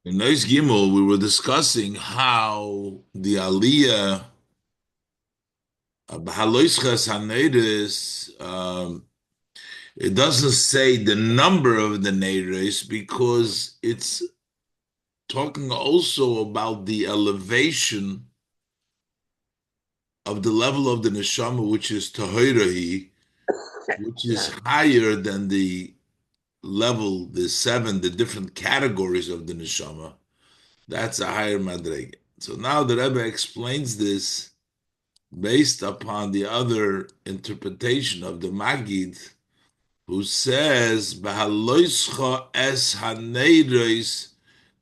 In Nois Gimel, we were discussing how the Aliyah, Bahaloisches Hanedis, it doesn't say the number of the Neiris because it's talking also about the elevation of the level of the Neshama, which is Tahirahi, which is higher than the level, the seven, the different categories of the Neshama. That's a higher Madrege. So now the Rebbe explains this based upon the other interpretation of the Magid, who says, "Bahaloischa es haneiros,"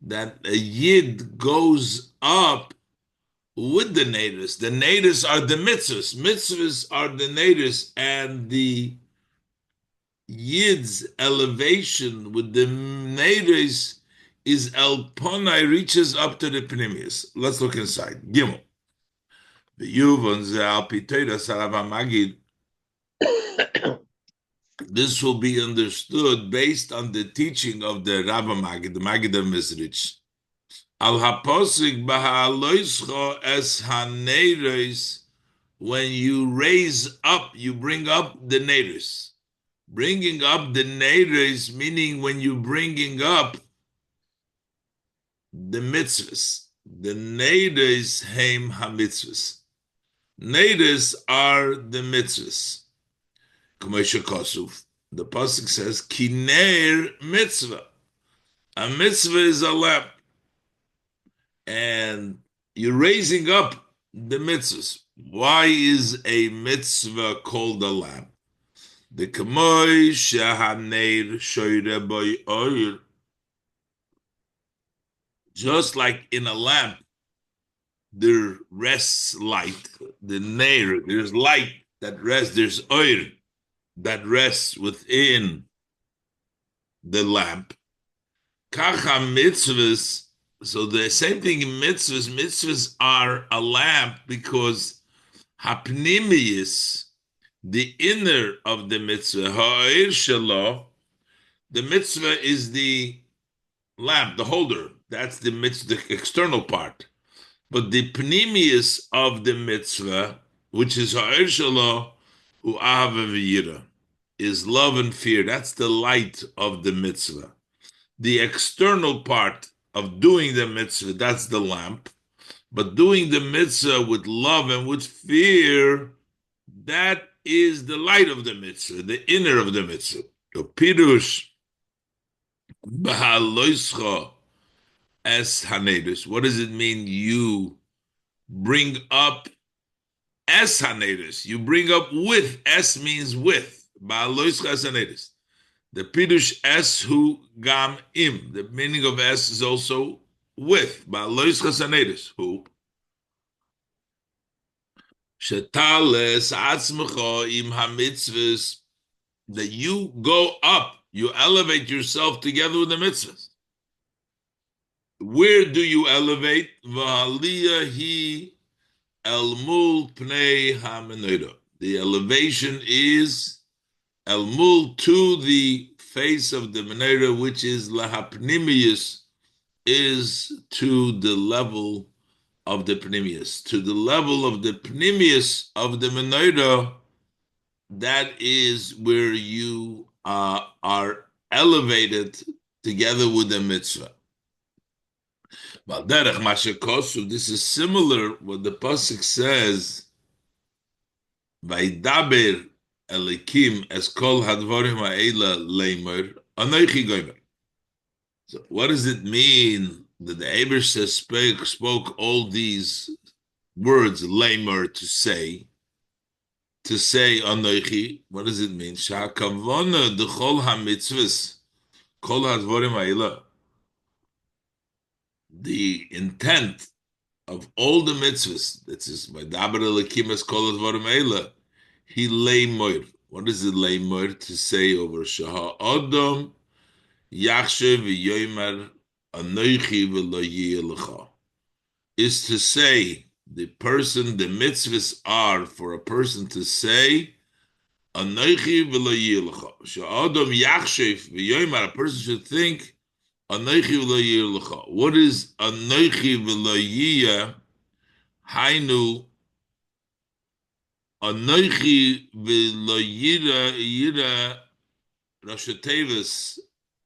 that a yid goes up with the natives. The natives are the mitzvahs. Mitzvahs are the natives, and the yid's elevation with the natives is el ponai reaches up to the pneumius. Let's look inside. Gimel. The Yuvon Zal Pitoida Sarava Magid. This will be understood based on the teaching of the Rabba Magid, the Magid of Mizrich. Al haposik bahaloischo es haneres. When you raise up, you bring up the natives. Bringing up the natives, meaning when you bringing up the mitzvahs. The natives heim ha-mitzvahs. Natives are the mitzvahs. K'moshe Kosuf. The pasuk says, "Kiner mitzvah." A mitzvah is a lamp, and you're raising up the mitzvahs. Why is a mitzvah called a lamp? The K'moy shehaneir shoyre boy oir. Just like in a lamp, there rests light. The nair, there's light that rests. There's oil that rests within the lamp. Kacha mitzvahs. So the same thing in mitzvahs. Mitzvahs are a lamp because hapnimius, the inner of the mitzvah, ha'ir shelo, the mitzvah is the lamp, the holder. That's the mitzvah, the external part. But the pnimius of the mitzvah, which is ha'ir shelo, u'ahava v'yira, is love and fear. That's the light of the mitzvah. The external part of doing the mitzvah, that's the lamp. But doing the mitzvah with love and with fear, that is the light of the mitzvah, the inner of the mitzvah. So pirush bahaloischa es hanedus. What does it mean? You bring up es hanedus. You bring up with. Es means with. Bahaloischa es hanedus. The pirush es hu gam im. The meaning of es is also with. Bahaloischa es hanedus. Who? Shetales atzmecha im hamitzvahs, that you go up, you elevate yourself together with the mitzvahs. Where do you elevate? V'aliyah hi el mul pnei hamenorah. The elevation is el mul, to the face of the menorah, which is lahapnimius, is to the level of the pnimius, to the level of the pnimius of the menorah. That is where you are elevated together with the mitzvah. This is similar what the pasuk says. Vaydaber Elikim es kol hadvarim ha'ela leimer anoichi gomer. So what does it mean that the Ebershah spoke all these words leimer, to say anoichi? What does it mean? Sha'akavona dechol hamitzvahs kol hadvarim ha'ela. The intent of all the mitzvahs, that is by daber elikim es kol hadvarim ha'ela, he lay moir. What is it lay moir? To say over Shaha Adam Yachshe v'yomer Anoichi v'lo yelecha, is to say the person, the mitzvahs are for a person to say Anoichi v'lo yelecha. Sha'adam Yachshe v'yomer, a person should think Anochi v'lo lecha. What is anochi v'lo yiyah? Hainu anochi v'lo yira Rosh Tevis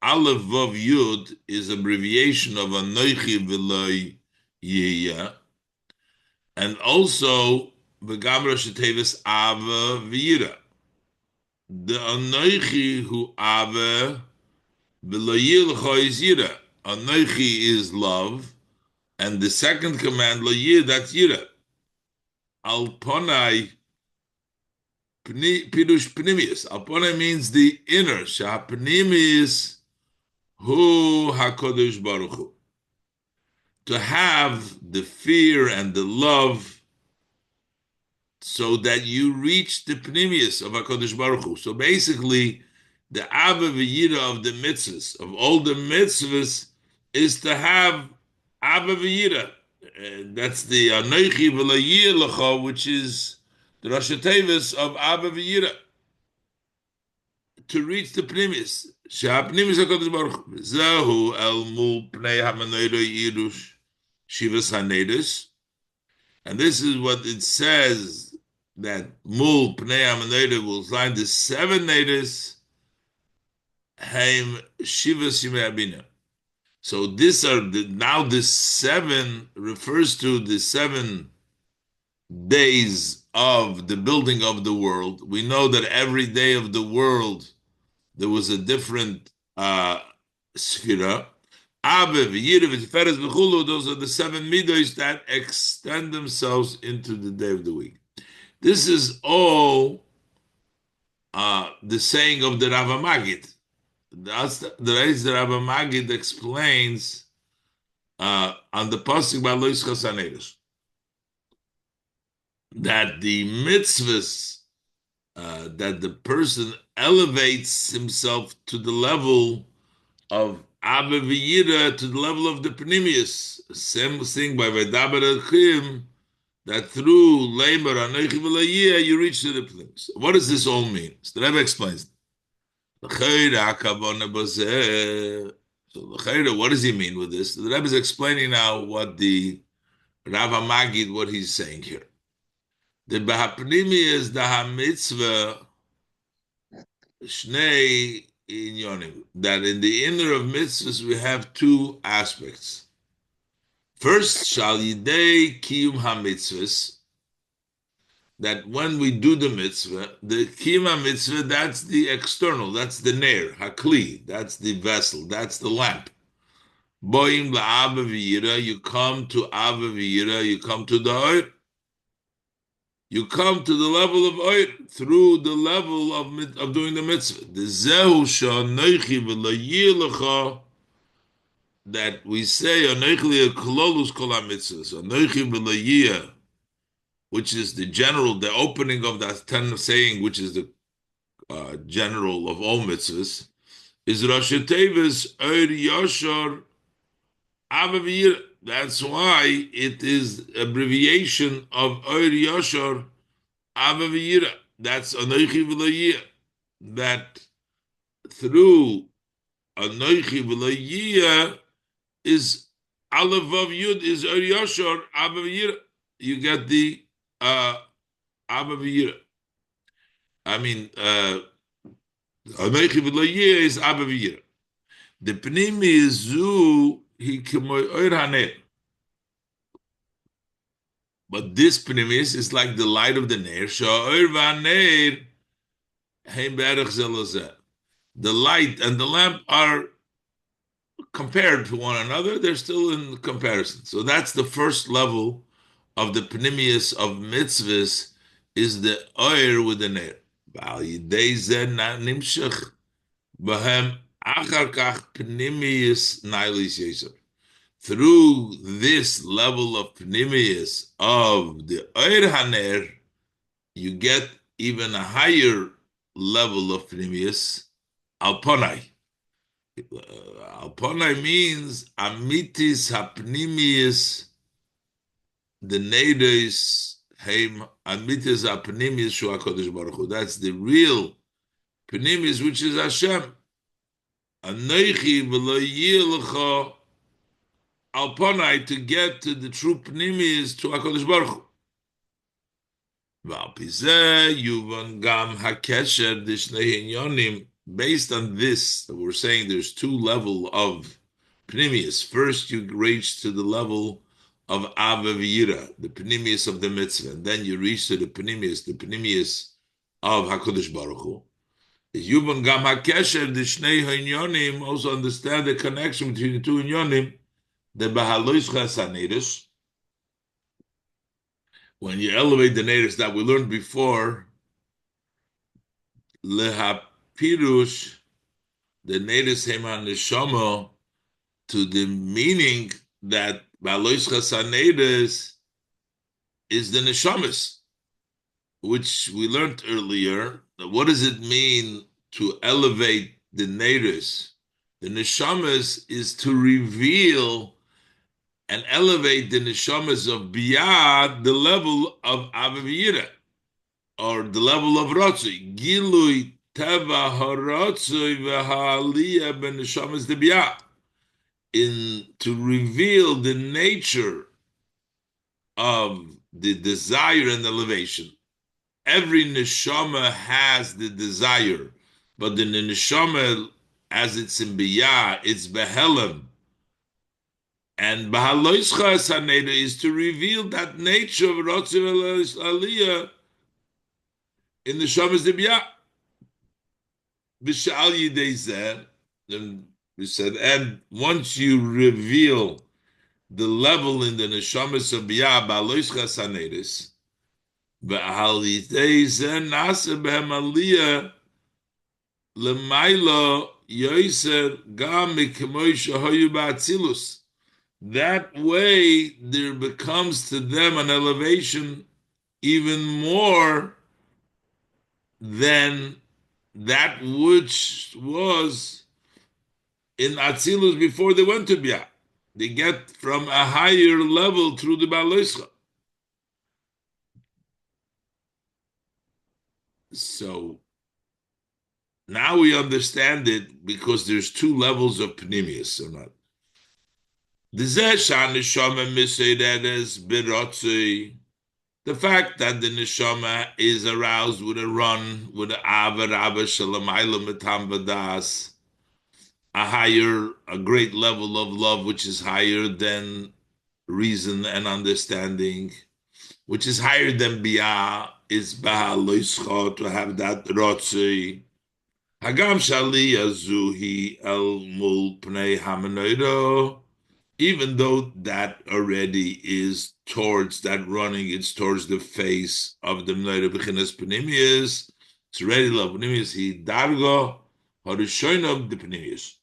Aleph Vav Yud is abbreviation of anochi v'lo yiyah, and also v'gam Rosh Tevis ava v'yira. The anochi hu ava v'lo yilcha is yira. Anochi is love, and the second command lo yir, that's yira. Al ponai pirush pnimius. Al ponai means the inner. Shah pnimius hu hakodesh baruch hu. To have the fear and the love, so that you reach the pnimius of HaKadosh Baruch Hu. So basically, the Ava V'yira of the mitzvahs, of all the mitzvahs, is to have Ava V'yira. That's the Anochi V'layir L'cha, which is the Rosh Tevis of Ava V'yira, to reach the pnimius. She'ha-pnimius HaKadosh Baruch Hu. Zehu el mul pnei ha-manoiro yirush shivas ha-nedus. And this is what it says, that mul pnei ha-manoiro will find the 7 nedus haim shivas yimei abina. So these are now the 7 refers to the 7 days of the building of the world. We know that every day of the world there was a different sphira. Those are the 7 midos that extend themselves into the day of the week. This is all the saying of the Rav Magid. That's the Rav Magid explains on the pasuk by Lois Chasaneres that the mitzvahs, that the person elevates himself to the level of Abba V'yira, to the level of the Pnimius. Same thing by V'daber Elchim, that through Leimer Anochi V'layiyah you reach to the Pnimius. What does this all mean? So the Rebbe explains. So what does he mean with this? The Rebbe is explaining now what the Rav Magid, what he's saying here. The B'hapnimius the HaMitzvah Shnei Inyonim, that in the inner of mitzvahs we have 2 aspects. First, Shal Yidei Kiyum HaMitzvahs, that when we do the mitzvah, the Kiyum HaMitzvah, that's the external, that's the Ner, Hakli, that's the vessel, that's the lamp. Boim La'ava V'yira, you come to Ava V'yira, you come to the Oir. You come to the level of oir through the level of doing the mitzvah. The zehu she'anochi v'layir lecha, that we say anochi li'kololus kol ha-mitzvahs, anochi v'layir, which is the general, the opening of that 10 saying, which is the general of all mitzvahs, is Rosh Tevis oir yashar ava v'yir. That's why it is abbreviation of Oir Yashar Ava V'yira. That's Anochi V'layiyah. That through Anochi V'layiyah is Aleph Vav Yud is Oir Yashar Ava V'yira. You get the Ava V'yira. I mean, Anochi V'layiyah is Ava V'yira. The Pnimi is Zu. But this pnimis is like the light of the ner. The light and the lamp are compared to one another. They're still in comparison. So that's the first level of the pnimius of mitzvahs, is the oir with the ner. Through this level of pnimius of the Oir Haner, you get even a higher level of pnimius, alponai. Alponai means amitis hapnimius, the neidos heim amitis hapnimius shu HaKadosh Baruch Hu. That's the real pnimius, which is Hashem. Anoichi v'lo yilcha alponai, to get to the true pnimis, to HaKadosh Baruch Hu. Based on this, we're saying there's two levels of pnimius. First, you reach to the level of Ava V'yira, the pnimius of the mitzvah, and then you reach to the pnimius of HaKadosh Baruch Hu. Yuvan Gam HaKesher, the Shnei HaInyonim, also understand the connection between the two Inyonim, the Baha'alotcha Sanedus. When you elevate the natives that we learned before, lehapirush, the natives heman neshama, to the meaning that baha'alotcha sanedus is the neshamas, which we learned earlier. What does it mean to elevate the natives? The neshamas is to reveal and elevate the neshamas of biyad, the level of avavira, or the level of rotzui. Gilui teva harotzui v'ha'aliyah ben neshamas de biyad, in to reveal the nature of the desire and elevation. Every neshama has the desire, but the neshama, as it's in biyah, it's behelim. And baha'alotcha saneda is to reveal that nature of rotzei aliyah in the shamas debiyah. V'shal yidei zeh, then we said, and once you reveal the level in the neshamas of biyah, baha'alotcha sanedis, v'al yidei zeh nasa b'hem aliyah l'maylo yoser gam mikemoi shehoyu ba'atzilus. That way, there becomes to them an elevation even more than that which was in Atzilus before they went to Biyah. They get from a higher level through the baha'alotcha. So now we understand it, because there's two levels of pnimius, or not. The fact that the neshama is aroused with a run, with an a great level of love, which is higher than reason and understanding, which is higher than biyah, is baha'alotcha, to have that rotzei. Hagam shali azuhi el mul pnei hamanoido. Even though that already is towards that running, it's towards the face of the Mnei B'chinas Pnimius. It's already love Pnimius. He dargo harishonim the Pnimius.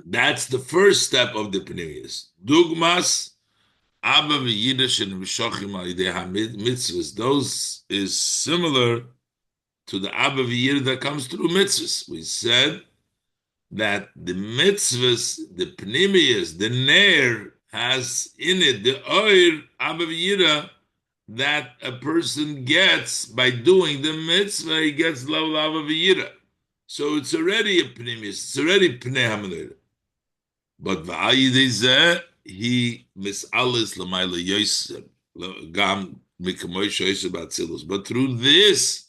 That's the first step of the Pnimius. Dugmas Abba v'Yiddish and v'Shochim al-Yidei ha-mitzvahs. Those is similar to the Abba v'Yiddish that comes through mitzvahs. We said that the mitzvahs, the pnimius, the ner, has in it the oir Abba v'Yira that a person gets by doing the mitzvah. He gets level Abba v'Yira. So it's already a pnimius. It's already pnei hamanera. But v'ayidei zeh, he misalis l'mayla yoser gam mikamoy shoyser b'atzilus. But through this,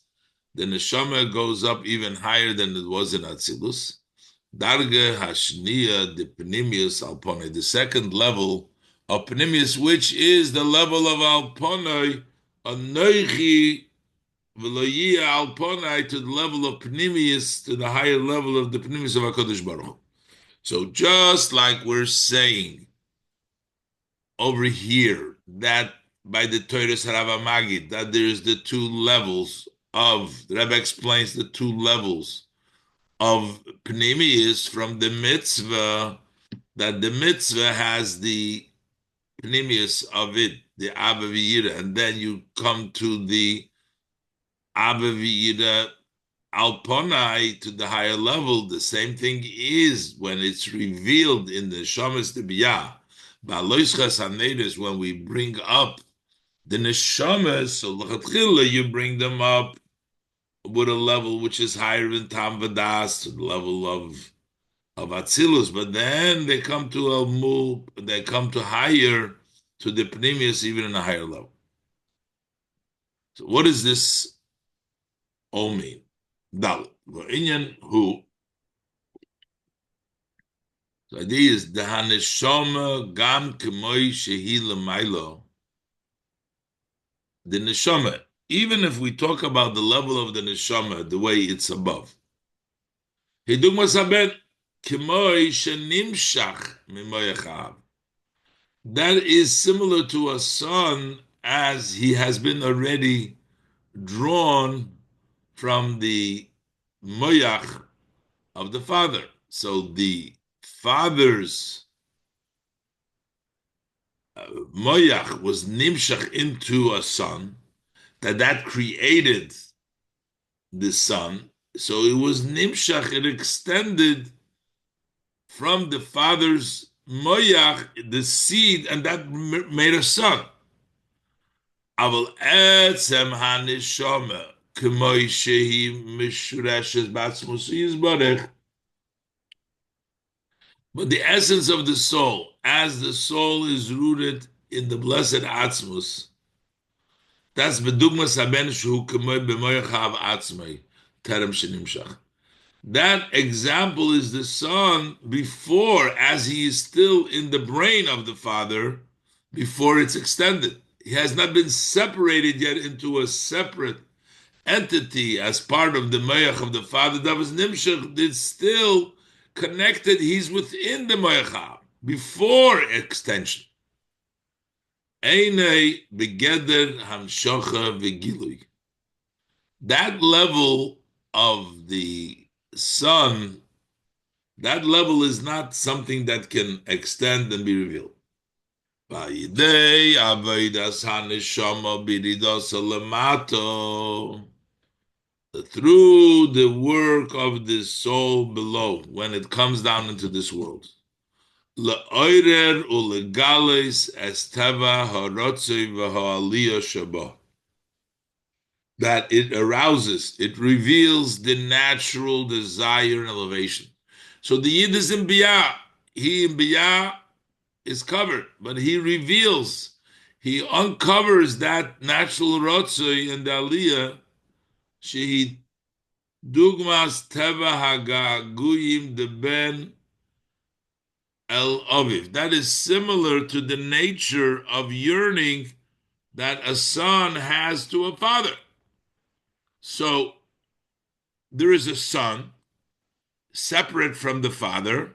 the neshama goes up even higher than it was in Atzilus. Darga hashniya, the pnimius alponai, the second level of pnimius, which is the level of alponai, anoichi v'loyia alponai, to the level of pnimius, to the higher level of the pnimius of HaKadosh Baruch Hu. So just like we're saying over here, that by the Torah's Rav Magid, that there's the two levels of, the Rebbe explains the two levels of pnimius from the mitzvah, that the mitzvah has the pnimius of it, the Abba v'Yira, and then you come to the Abba v'Yira alponai, to the higher level. The same thing is when it's revealed in the Shamas Debiyah, Ba'aloischa Sanedis, when we bring up the Neshamas, so l'chatchila you bring them up with a level which is higher than Tam Vadas, to the level of Atzilus, but then they come to they come to higher, to the Pneumius, even in a higher level. So what does this all mean? Dalit. Inyan who. The idea is the Haneshama Gam Kemoi Shehi Lamailo. The Neshama, even if we talk about the level of the Neshama, the way it's above. Hidugmas Haben Kemoi Shenimshach Mimoyachav. That is similar to a son as he has been already drawn from the moyach of the father. So the father's moyach was nimshach into a son, that created the son. So it was nimshach, it extended from the father's moyach, the seed, and that made a son. Aval etzem haneshama k'moi shehi mishreshes batzmus yizbarech. But the essence of the soul, as the soul is rooted in the blessed Atzmus, that's bedugmas haben shu k'moi b'moyachav atzmai terem shenimshach. That example is the son before, as he is still in the brain of the father, before it's extended. He has not been separated yet into a separate entity as part of the moyach of the father. That was nimshach. It's still connected. He's within the moyach before extension. Einei begeder hamshocha v'gilui. That level of the son, that level is not something that can extend and be revealed. Through the work of the soul below, when it comes down into this world, that it arouses, it reveals the natural desire and elevation. So the Yid is in Biyah. He in Biyah is covered, but he reveals, he uncovers that natural rotzoi and the aliyah. Shehi dugmas teva hagaguyim de ben el aviv. That is similar to the nature of yearning that a son has to a father. So there is a son separate from the father,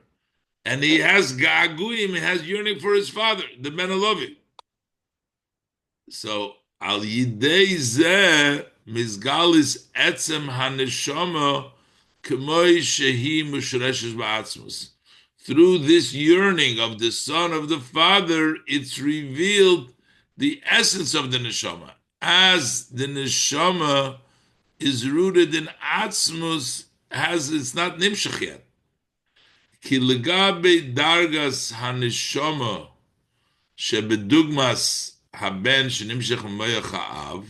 and he has ga'aguyim, he has yearning for his father, the ben elovi. So al yidei zeh mizgalis etzem haneshama k'moi shehi mushreshes ba'atzmus. Through this yearning of the son of the father, it's revealed the essence of the neshama. As the neshama is rooted in atzmus, it's not nimshach yet. Ki legabe dargas haneshama shebedugmas haben shenimshach moyach ha'av.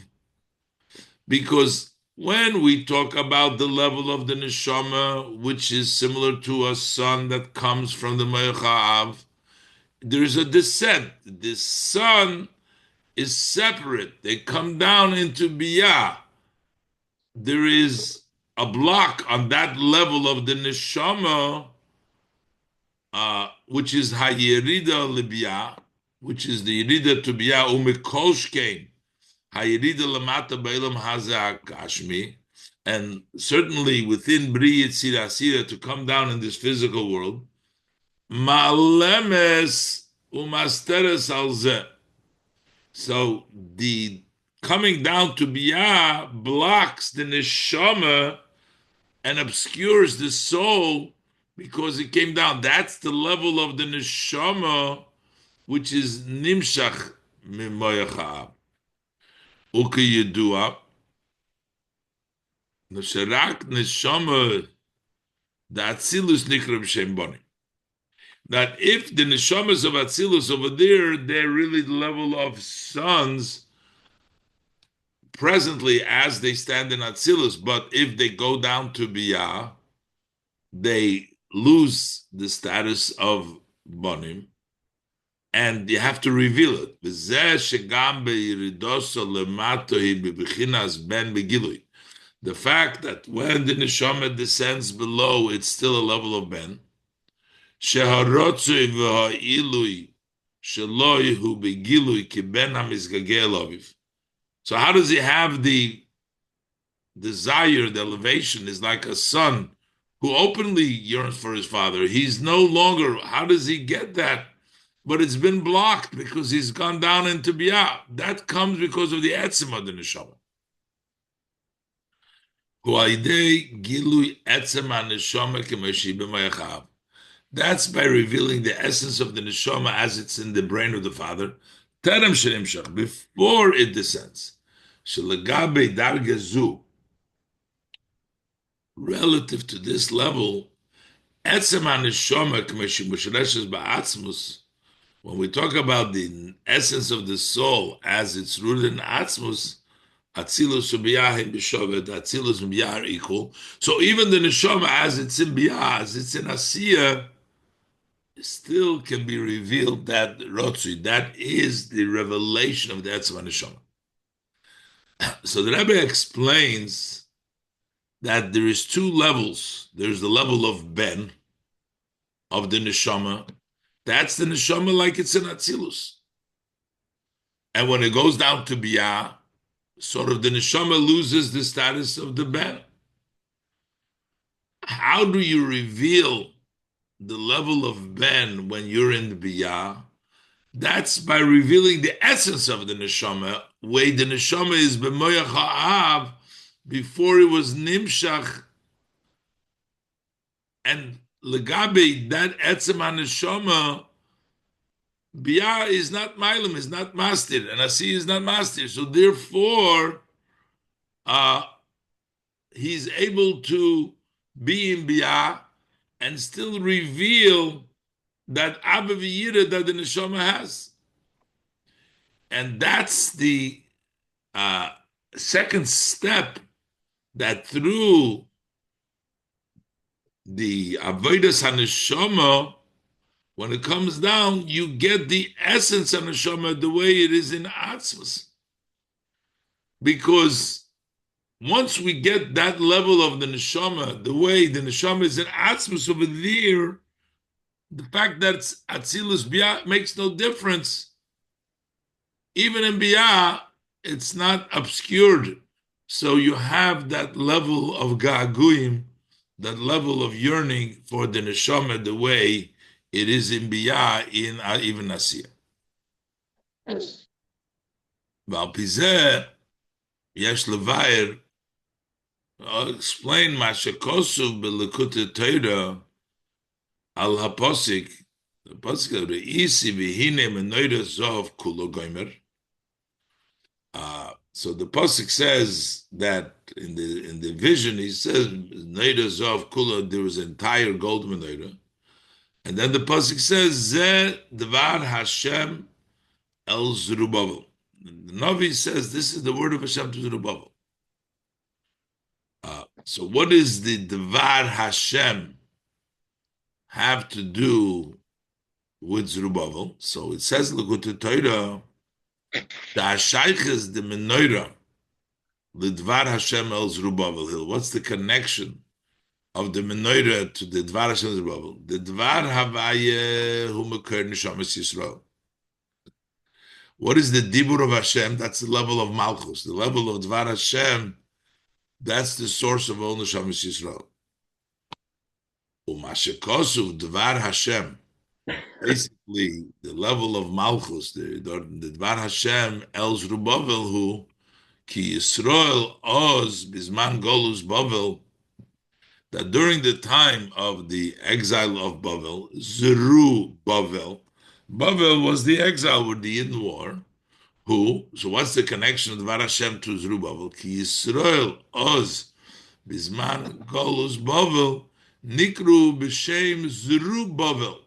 Because when we talk about the level of the neshama, which is similar to a son that comes from the moyach ha'av, there's a descent. The son is separate. They come down into biyah. There is a block on that level of the neshama, which is hayerida libiyah, which is the yerida to biyah umekolshkein hayerida lamata beilam hazeh kashmi, and certainly within bri yitzira asira, to come down in this physical world, ma'alemes umasteres alzeh. So the coming down to biyah blocks the neshama and obscures the soul because it came down. That's the level of the neshama, which is nimshach mimoyach ha'av. Uke yedua, nesherak neshama the atzilus nikra b'shem boni. That if the neshamas of atzilus over there, they're really the level of sons, presently as they stand in Atzilus, but if they go down to Biyah, they lose the status of Bonim, and you have to reveal it. The fact that when the neshama descends below, it's still a level of ben. So how does he have the desire? The elevation is like a son who openly yearns for his father. He's no longer, how does he get that? But it's been blocked because he's gone down into Biyah. That comes because of the etzem of the neshama. That's by revealing the essence of the neshama as it's in the brain of the father. Before it descends. Relative to this level, when we talk about the essence of the soul as it's rooted in Atzmus, Atzilus and Biyah in Bishovet, Atzilus and Biyah are equal. So even the Neshama, as it's in Biyah, as it's in Asiya, still can be revealed that Rotzui, that is the revelation of the Etzem Neshama. So the Rebbe explains that there is two levels. There's the level of Ben, of the Neshama. That's the Neshama like it's in Atzilus. And when it goes down to Biyah, sort of the neshama loses the status of the ben. How do you reveal the level of ben when you're in the biyah? That's by revealing the essence of the neshama, way the neshama is b'moyach ha'av before it was nimshach, and legabe that etzem neshama. Biyah is not Mailim, is not Mastir, and Asi is not Mastir. So therefore, he's able to be in Biyah and still reveal that Abba V'yira that the Neshama has. And that's the second step, that through the Avodas HaNeshama, when it comes down, you get the essence of neshama the way it is in Atzmus. Because once we get that level of the neshama, the way the neshama is in Atzmus over there, the fact that it's Atzilus Biyah makes no difference. Even in Biyah, it's not obscured. So you have that level of Ga'aguyim, that level of yearning for the neshama the way it is in Biyah, in even Asiya. Val Pizeh, Yesh Levair, explain Mashakosu Belekute Torah al Haposik, the Posik of the Isi Vihine Menoida Zov Kulo Goimer. So the Posik says that in the vision, he says Noida Zov Kulo, there was entire gold Menoida. And then the pasuk says, "Ze Dvar Hashem El Zerubbabel." The Navi says, "This is the word of Hashem to Zerubbabel." So, what does the Dvar Hashem have to do with Zerubbabel? So it says, "L'Kutei Torah, the Hashayches the Menorah, l'Dvar Hashem El Zerubbabel." What's the connection of the menorah to the Dvar Hashem Zerubbabel? The Dvar Havaya Hu Mekor Neshamas Yisrael. What is the Dibur of Hashem? That's the level of Malchus. The level of Dvar Hashem, that's the source of all Neshamas Yisrael. Umashekosu Dvar Hashem. Basically, the level of Malchus, the Dvar Hashem El Zerubbabel Hu Ki Yisrael Oz Bizman Golus Bavel, that during the time of the exile of Bavel, Zerubbabel, Bavel was the exile with the Yidden war. Who? So what's the connection of Dvar Hashem to Zerubbabel? Ki Yisrael Oz Bizman Golus Bavel Nikru B'Shem Zerubbabel.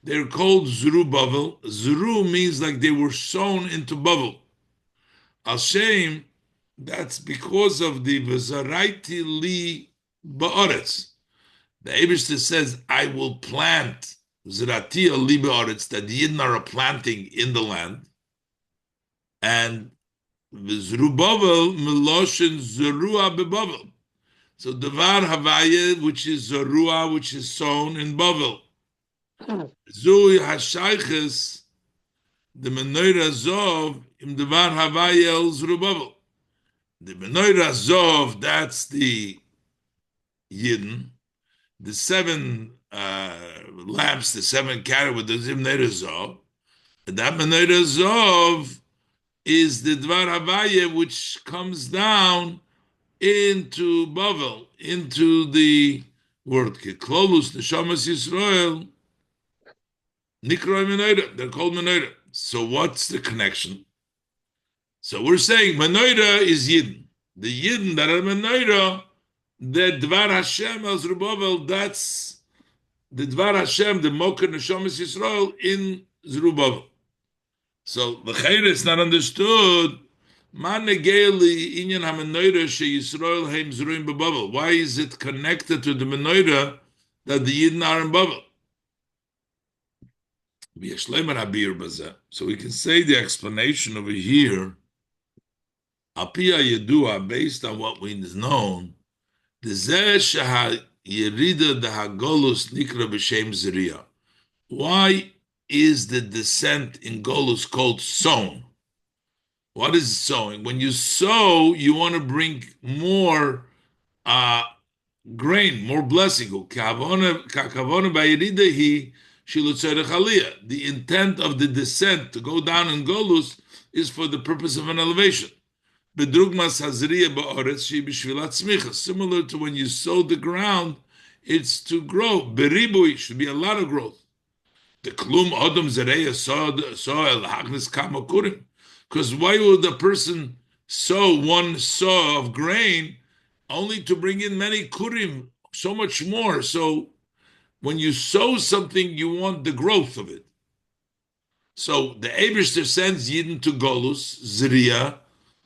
They're called Zerubbabel. Zeru means like they were sown into Bavel. Al Shem That's because of the V'zaraiti li ba'aretz. The Eibishter says, I will plant Zeratia li ba'aretz, that the Yidden are planting in the land. And Zerubbabel Meloshin Zerua beBavel. So Devar Havaya, which is Zerua, which is sown in Bavel. Zui Hashayches, the Menorah Zov, im Devar Havaya el Zerubbabel. The Menorah Zov, that's the Yidden. The seven lamps, the seven carry with the Menorah Zov. And that Menorah Zov is the Dvar Havaya, which comes down into Bavel, into the word Keklolus, Neshamas Yisrael, Nikroi Menorah. They're called Menorah. So what's the connection? So we're saying Menorah is Yidden. The Yidden that are Menorah, the Dvar Hashem El Zerubbabel, that's the Dvar Hashem, the Moker Neshamas Yisrael in Zerubbabel. So the Chayr is not understood. Why is it connected to the menorah that the Yidden are in Babel? So we can say the explanation over here, based on what we know, why is the descent in Golus called sown? What is sowing? When you sow, you want to bring more grain, more blessing. The intent of the descent to go down in Golus is for the purpose of an elevation. Similar to when you sow the ground, it's to grow. Beribui should be a lot of growth. The klum odom zereya soil hachnis kama kurim. Because why would the person sow one saw of grain only to bring in many kurim, so much more? So when you sow something, you want the growth of it. So the Eibishter sends Yidden to Golus, Zriya,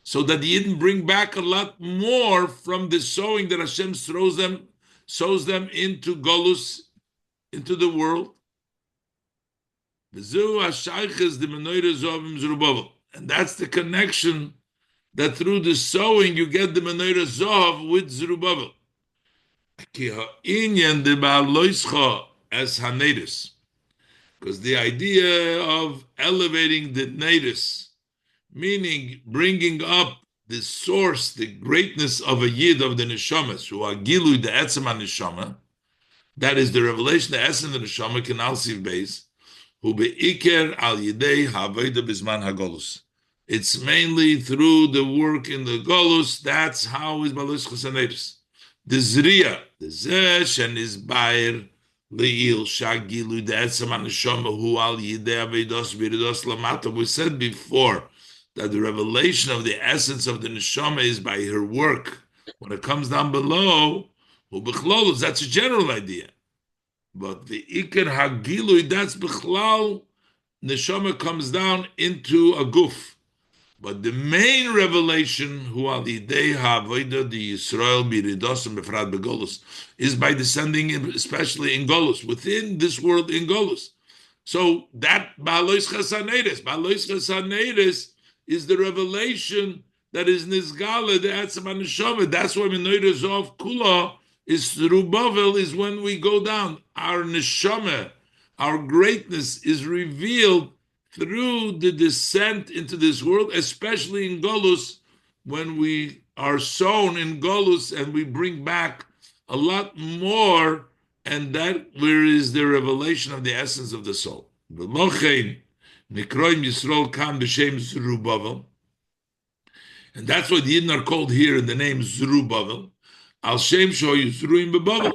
so that the Yidden bring back a lot more from the sowing that Hashem sows them into Golus, into the world. And that's the connection, that through the sowing you get the menorah Zov with Zerubbabel. As Hanedis. Because the idea of elevating the Nedis, meaning bringing up the source, the greatness of a Yid of the Neshamas, who are Gilui the Etzem Neshama, that is the revelation, the essence of the Neshama, Kenal Siv Beis, who be'iker al Yidei ha'avoda bizman ha'golus. It's mainly through the work in the Golus. That's how is Balus Chasanedis. The Zriya, the Zesh and his Bayer, Le'il Shagilu, the Etzem Neshama, who al Yidei Avedos Biridos Lamata. We said before that the revelation of the essence of the Neshama is by her work. When it comes down below, that's a general idea. But the Iker Hagilui, that's Bechlal, Neshama comes down into a guf. But the main revelation, who are the Yidei Ha'avoda, the Yisrael, Biridos, and Befrat Begolus, is by descending, especially in Golus, within this world in Golus. So that Ba'alois Chasanedes is the revelation that is Nizgala, the Etzem Neshama. That's why Menorah Zov Kula is through Bavel, is when we go down. Our Neshama, our greatness is revealed through the descent into this world, especially in Golus, when we are sown in Golus and we bring back a lot more, and that where is the revelation of the essence of the soul. And that's why the Yidden are called here in the name Zerubbabel, Al Shem Sho Yisruim Bebavel,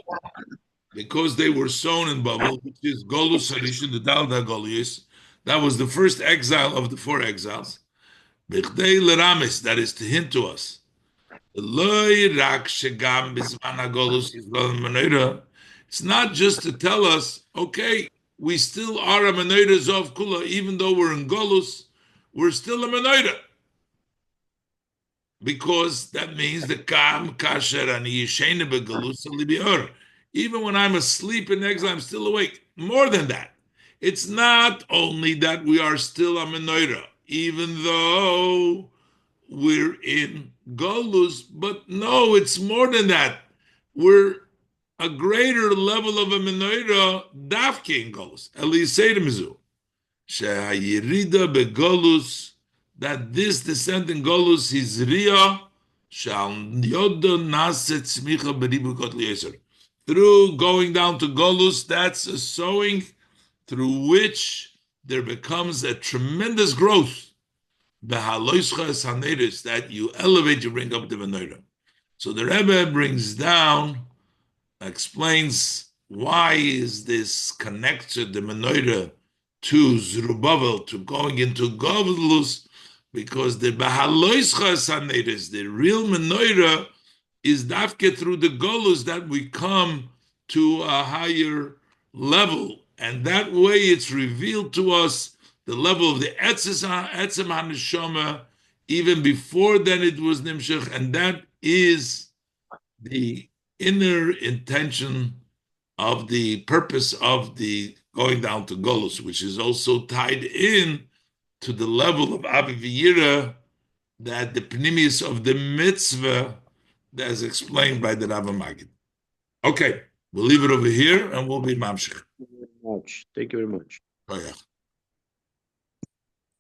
because they were sown in Bavel, which is Golus Harishin, the Dalda Golius. That was the first exile of the four exiles. Bechdei Leramis, that is to hint to us. It's not just to tell us, okay, we still are a Menorah Zov Kula, even though we're in Golus, we're still a Menorah. because that means the kam kasher ani yishene begalus libior. Even when I'm asleep in exile, I'm still awake. More than that, it's not only that we are still a menorah, even though we're in Golus, but no, it's more than that. We're a greater level of a menorah, dafke in Golus. Eliseidemizu. Shehayirida begolus, that this descent in Golus is Ria, shall yoda naset smicha beribu kotli yeser. Through going down to Golus, that's a sowing through which there becomes a tremendous growth. Baha'alotcha is haneris, that you elevate, you bring up the menorah. So the Rebbe brings down, explains why is this connected the menorah to Zerubbabel, to going into Govlus, because the Baha'alotcha is haneris, the real menorah, is dafke through the Golus that we come to a higher level, and that way it's revealed to us the level of the Etzem HaNeshama. Even before then it was Nimshach, and that is the inner intention of the purpose of the going down to Golus, which is also tied in to the level of Abi V'yira, that the pnimius of the mitzvah, as explained by the Rav Magid. Okay, we'll leave it over here and we'll be mamshich. Thank you very much. Oh, yeah.